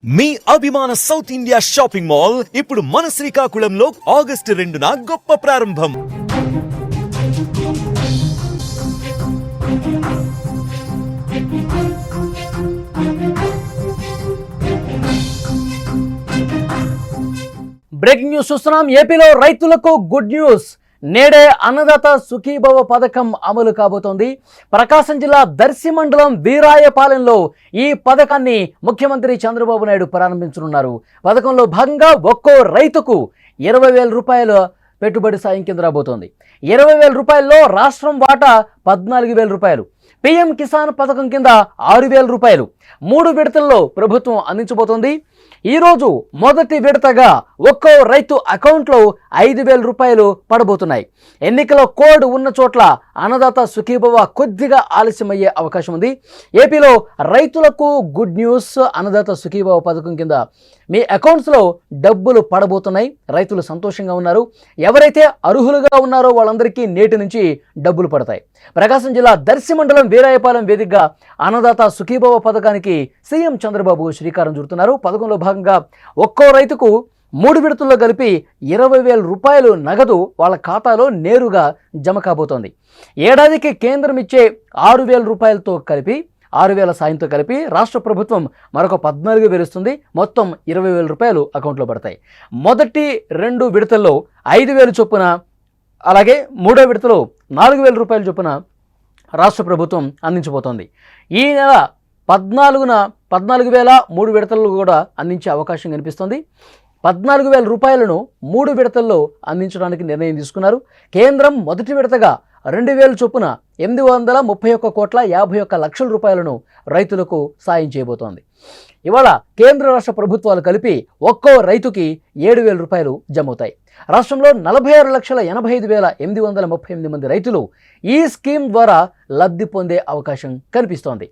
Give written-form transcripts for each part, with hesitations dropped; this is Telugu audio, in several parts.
మీ అభిమాన సౌత్ ఇండియా షాపింగ్ మాల్ ఇప్పుడు మన శ్రీకాకుళంలో ఆగస్టు 2న గొప్ప ప్రారంభం. బ్రేకింగ్ న్యూస్ చూస్తున్నాం. ఏపీలో రైతులకు గుడ్ న్యూస్. నేడే అన్నదాత సుఖీభవ పథకం అమలు కాబోతోంది. ప్రకాశం జిల్లా దర్శి మండలం వీరాయపాలెంలో ఈ పథకాన్ని ముఖ్యమంత్రి చంద్రబాబు నాయుడు ప్రారంభించనున్నారు. పథకంలో భాగంగా ఒక్కో రైతుకు 20,000 రూపాయల పెట్టుబడి సాయం కింద రాబోతోంది. 20,000 రూపాయల్లో రాష్ట్రం వాటా 14,000 రూపాయలు. పీఎం కిసాన్ పథకం కింద 6,000 రూపాయలు 3 విడతల్లో ప్రభుత్వం అందించబోతోంది. ఈరోజు మొదటి విడతగా ఒక్కో రైతు అకౌంట్లో 5,000 రూపాయలు పడబోతున్నాయి. ఎన్నికల కోడ్ ఉన్న చోట్ల అన్నదాత సుఖీభవ కొద్దిగా ఆలస్యమయ్యే అవకాశం ఉంది. ఏపీలో రైతులకు గుడ్ న్యూస్. అన్నదాత సుఖీభవ పథకం కింద మీ అకౌంట్స్లో డబ్బులు పడబోతున్నాయి. రైతులు సంతోషంగా ఉన్నారు. ఎవరైతే అర్హులుగా ఉన్నారో వాళ్ళందరికీ నేటి నుంచి డబ్బులు పడతాయి. ప్రకాశం జిల్లా దర్శి మండలం వీరాయపాలెం వేదికగా అన్నదాత సుఖీభవ పథకానికి సీఎం చంద్రబాబు శ్రీకారం చుడుతున్నారు. పథకంలో భాగంగా ఒక్కో రైతుకు 3 విడతల్లో కలిపి 20,000 రూపాయలు నగదు వాళ్ళ ఖాతాలో నేరుగా జమ కాబోతోంది. ఏడాదికి కేంద్రం ఇచ్చే 6,000 రూపాయలతో కలిపి 6,000 సాయంతో కలిపి రాష్ట్ర ప్రభుత్వం మరొక 14,000 ఇస్తుంది. మొత్తం 20,000 రూపాయలు అకౌంట్లో పడతాయి. మొదటి 2 విడతల్లో 5,000 చొప్పున, అలాగే 3వ విడతలో 4,000 రూపాయల చొప్పున రాష్ట్ర ప్రభుత్వం అందించబోతోంది. ఈ నెల 14న 14,000 3 విడతల్లో కూడా అందించే అవకాశం కనిపిస్తుంది. 14,000 రూపాయలను 3 విడతల్లో అందించడానికి నిర్ణయం తీసుకున్నారు. కేంద్రం మొదటి విడతగా 2,000 చొప్పున 831,51,51,00,000 రూపాయలను రైతులకు సాయం చేయబోతోంది. ఇవాళ కేంద్ర రాష్ట్ర ప్రభుత్వాలు కలిపి ఒక్కో రైతుకి 7,000 రూపాయలు జమవుతాయి. రాష్ట్రంలో 46,85,838 మంది రైతులు ఈ స్కీమ్ ద్వారా లబ్ధి పొందే అవకాశం కనిపిస్తోంది.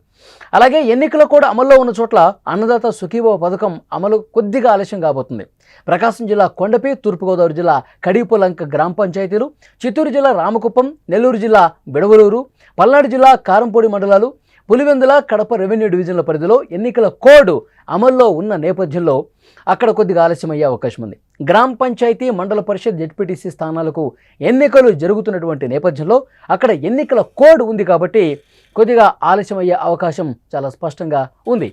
అలాగే ఎన్నికలు కూడా అమల్లో ఉన్న చోట్ల అన్నదాత సుఖీభవ పథకం అమలు కొద్దిగా ఆలస్యం కాబోతుంది. ప్రకాశం జిల్లా కొండపి, తూర్పుగోదావరి జిల్లా కడిపులంక గ్రామ పంచాయతీలు, చిత్తూరు జిల్లా రామకుప్పం, నెల్లూరు జిల్లా బిడవలూరు, పల్నాడు జిల్లా కారంపూడి మండలాలు, పులివెందుల, కడప రెవెన్యూ డివిజన్ల పరిధిలో ఎన్నికల కోడ్ అమల్లో ఉన్న నేపథ్యంలో అక్కడ కొద్దిగా ఆలస్యమయ్యే అవకాశం ఉంది. గ్రామ పంచాయతీ, మండల పరిషత్, జెడ్పీటీసీ స్థానాలకు ఎన్నికలు జరుగుతున్నటువంటి నేపథ్యంలో అక్కడ ఎన్నికల కోడ్ ఉంది కాబట్టి కొద్దిగా ఆలస్యమయ్యే అవకాశం చాలా స్పష్టంగా ఉంది.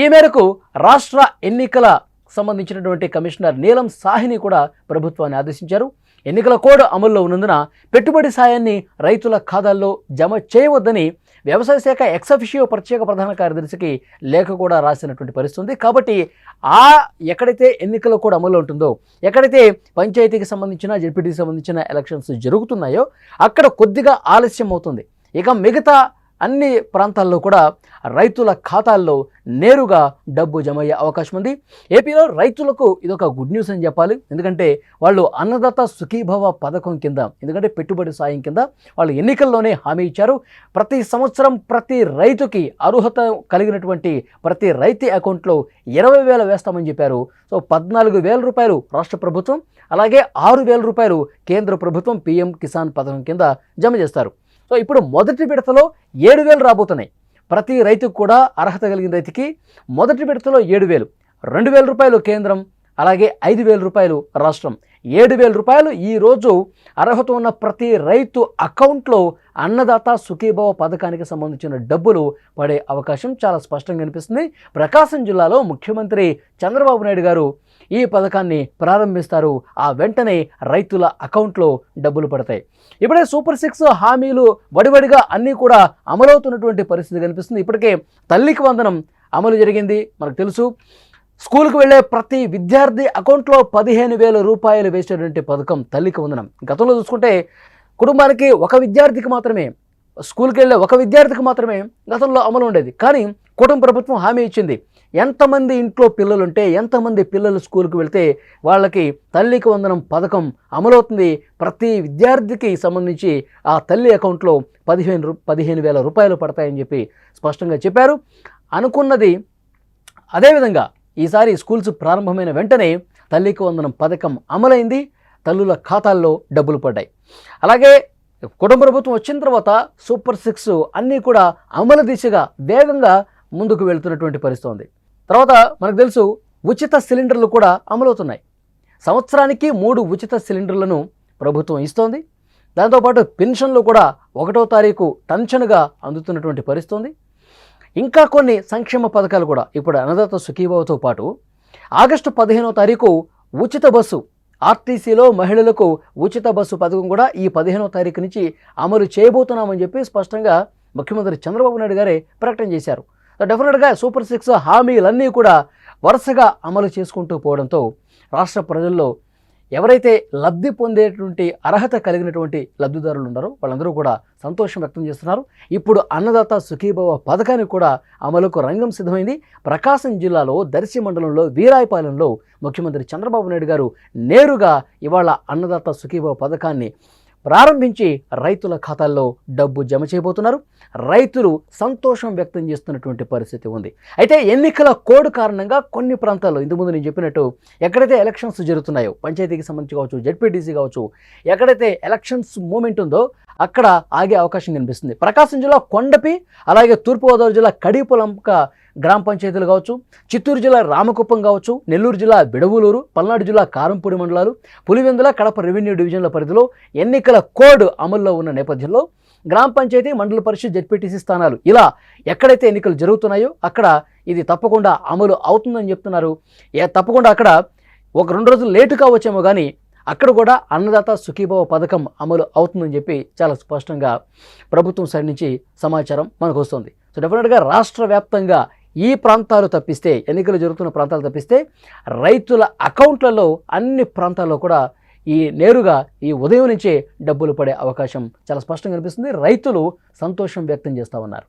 ఈ మేరకు రాష్ట్ర ఎన్నికల సంబంధించినటువంటి కమిషనర్ నీలం సాహ్ని కూడా ప్రభుత్వాన్ని ఆదేశించారు. ఎన్నికల కోడ్ అమల్లో ఉన్నందున పెట్టుబడి సాయాన్ని రైతుల ఖాతాల్లో జమ చేయవద్దని వ్యవసాయ శాఖ ఎక్సఫిషియో ప్రత్యేక ప్రధాన కార్యదర్శికి లేఖ కూడా రాసినటువంటి పరిస్థితి ఉంది. కాబట్టి ఎక్కడైతే ఎన్నికల కోడ్ అమల్లో ఉంటుందో, ఎక్కడైతే పంచాయతీకి సంబంధించిన, జెడ్పీటీకి సంబంధించిన ఎలక్షన్స్ జరుగుతున్నాయో అక్కడ కొద్దిగా ఆలస్యం అవుతుంది. ఇక మిగతా అన్ని ప్రాంతాల్లో కూడా రైతుల ఖాతాల్లో నేరుగా డబ్బు జమ అయ్యే అవకాశం ఉంది. ఏపీలో రైతులకు ఇదొక గుడ్ న్యూస్ అని చెప్పాలి. ఎందుకంటే వాళ్ళు అన్నదాత సుఖీభవ పథకం కింద, ఎందుకంటే పెట్టుబడి సాయం కింద వాళ్ళు ఎన్నికల్లోనే హామీ ఇచ్చారు. ప్రతి సంవత్సరం ప్రతి రైతుకి అర్హత కలిగినటువంటి ప్రతి రైతు అకౌంట్లో 20,000 వేస్తామని చెప్పారు. సో 14,000 రూపాయలు రాష్ట్ర ప్రభుత్వం, అలాగే 6,000 రూపాయలు కేంద్ర ప్రభుత్వం పీఎం కిసాన్ పథకం కింద జమ చేస్తారు. సో ఇప్పుడు మొదటి విడతలో 7,000 రాబోతున్నాయి. ప్రతి రైతుకు కూడా అర్హత కలిగిన రైతుకి మొదటి విడతలో 7,000, 2,000 రూపాయలు కేంద్రం, అలాగే 5,000 రూపాయలు రాష్ట్రం. 7,000 రూపాయలు ఈరోజు అర్హత ఉన్న ప్రతి రైతు అకౌంట్లో అన్నదాత సుఖీభవ పథకానికి సంబంధించిన డబ్బులు పడే అవకాశం చాలా స్పష్టంగా కనిపిస్తుంది. ప్రకాశం జిల్లాలో ముఖ్యమంత్రి చంద్రబాబు నాయుడు గారు ఈ పథకాన్ని ప్రారంభిస్తారు. ఆ వెంటనే రైతుల అకౌంట్లో డబ్బులు పడతాయి. ఇప్పుడే సూపర్ 6 హామీలు వడివడిగా అన్నీ కూడా అమలవుతున్నటువంటి పరిస్థితి కనిపిస్తుంది. ఇప్పటికే తల్లికి వందనం అమలు జరిగింది, మనకు తెలుసు. స్కూల్కి వెళ్ళే ప్రతి విద్యార్థి అకౌంట్లో 15,000 రూపాయలు వేసేటువంటి పథకం తల్లికి వందనం. గతంలో చూసుకుంటే కుటుంబానికి ఒక విద్యార్థికి మాత్రమే, స్కూల్కి వెళ్ళే ఒక విద్యార్థికి మాత్రమే గతంలో అమలు ఉండేది. కానీ కుటుంబ ప్రభుత్వం హామీ ఇచ్చింది, ఎంతమంది ఇంట్లో పిల్లలు ఉంటే, ఎంతమంది పిల్లలు స్కూల్కి వెళ్తే వాళ్ళకి తల్లికి వందనం పథకం అమలవుతుంది. ప్రతి విద్యార్థికి సంబంధించి ఆ తల్లి అకౌంట్లో 15,000 రూపాయలు పడతాయని చెప్పి స్పష్టంగా చెప్పారు. అనుకున్నది అదేవిధంగా ఈసారి స్కూల్స్ ప్రారంభమైన వెంటనే తల్లికి వందనం పథకం అమలైంది. తల్లుల ఖాతాల్లో డబ్బులు పడ్డాయి. అలాగే కుటుంబ ప్రభుత్వం వచ్చిన తర్వాత సూపర్ 6 అన్నీ కూడా అమలు దిశగా వేగంగా ముందుకు వెళ్తున్నటువంటి పరిస్థితి ఉంది. తర్వాత మనకు తెలుసు ఉచిత సిలిండర్లు కూడా అమలవుతున్నాయి. సంవత్సరానికి 3 ఉచిత సిలిండర్లను ప్రభుత్వం ఇస్తోంది. దాంతోపాటు పెన్షన్లు కూడా 1వ తారీఖు టంచనుగా అందుతున్నటువంటి పరిస్థితి ఉంది. ఇంకా కొన్ని సంక్షేమ పథకాలు కూడా ఇప్పుడు అన్నదాత సుఖీభావతో పాటు ఆగస్టు 15వ తారీఖు ఉచిత బస్సు, ఆర్టీసీలో మహిళలకు ఉచిత బస్సు పథకం కూడా ఈ 15వ తారీఖు నుంచి అమలు చేయబోతున్నామని చెప్పి స్పష్టంగా ముఖ్యమంత్రి చంద్రబాబు నాయుడు గారే ప్రకటన చేశారు. డెఫినెట్గా సూపర్ 6 హామీలన్నీ కూడా వరుసగా అమలు చేసుకుంటూ పోవడంతో రాష్ట్ర ప్రజల్లో ఎవరైతే లబ్ధి పొందేటువంటి అర్హత కలిగినటువంటి లబ్ధిదారులు ఉన్నారో వాళ్ళందరూ కూడా సంతోషం వ్యక్తం చేస్తున్నారు. ఇప్పుడు అన్నదాత సుఖీభవ పథకానికి కూడా అమలుకు రంగం సిద్ధమైంది. ప్రకాశం జిల్లాలో దర్శి మండలంలో వీరాయపాలెంలో ముఖ్యమంత్రి చంద్రబాబు నాయుడు గారు నేరుగా ఇవాళ అన్నదాత సుఖీభవ పథకాన్ని ప్రారంభించి రైతుల ఖాతాల్లో డబ్బు జమ చేయబోతున్నారు. రైతులు సంతోషం వ్యక్తం చేస్తున్నటువంటి పరిస్థితి ఉంది. అయితే ఎన్నికల కోడ్ కారణంగా కొన్ని ప్రాంతాల్లో ఇంతకుముందు నేను చెప్పినట్టు ఎక్కడైతే ఎలక్షన్స్ జరుగుతున్నాయో, పంచాయతీకి సంబంధించి కావచ్చు, జెడ్పీటీసీ కావచ్చు, ఎక్కడైతే ఎలక్షన్స్ మూమెంట్ ఉందో అక్కడ ఆగే అవకాశం కనిపిస్తుంది. ప్రకాశం జిల్లా కొండపి, అలాగే తూర్పుగోదావరి జిల్లా కడిపులంక గ్రామ పంచాయతీలు కావచ్చు, చిత్తూరు జిల్లా రామకుప్పం కావచ్చు, నెల్లూరు జిల్లా బిడవలూరు, పల్నాడు జిల్లా కారంపూడి మండలాలు, పులివెందుల, కడప రెవెన్యూ డివిజన్ల పరిధిలో ఎన్నికల కోడ్ అమల్లో ఉన్న నేపథ్యంలో గ్రామ పంచాయతీ, మండల పరిషత్, జెడ్పీటీసీ స్థానాలు ఇలా ఎక్కడైతే ఎన్నికలు జరుగుతున్నాయో అక్కడ ఇది తప్పకుండా అమలు అవుతుందని చెప్తున్నారు. తప్పకుండా అక్కడ 1-2 రోజులు లేటు కావచ్చేమో కానీ అక్కడ కూడా అన్నదాత సుఖీభవ పథకం అమలు అవుతుందని చెప్పి చాలా స్పష్టంగా ప్రభుత్వం సైడ్ నుంచి సమాచారం మనకు వస్తుంది. సో డెఫినెట్గా రాష్ట్ర వ్యాప్తంగా ఈ ప్రాంతాలు తప్పిస్తే, ఎన్నికలు జరుగుతున్న ప్రాంతాలు తప్పిస్తే రైతుల అకౌంట్లలో అన్ని ప్రాంతాల్లో కూడా నేరుగా ఈ ఉదయం నుంచే డబ్బులు పడే అవకాశం చాలా స్పష్టంగా కనిపిస్తుంది. రైతులు సంతోషం వ్యక్తం చేస్తూ ఉన్నారు.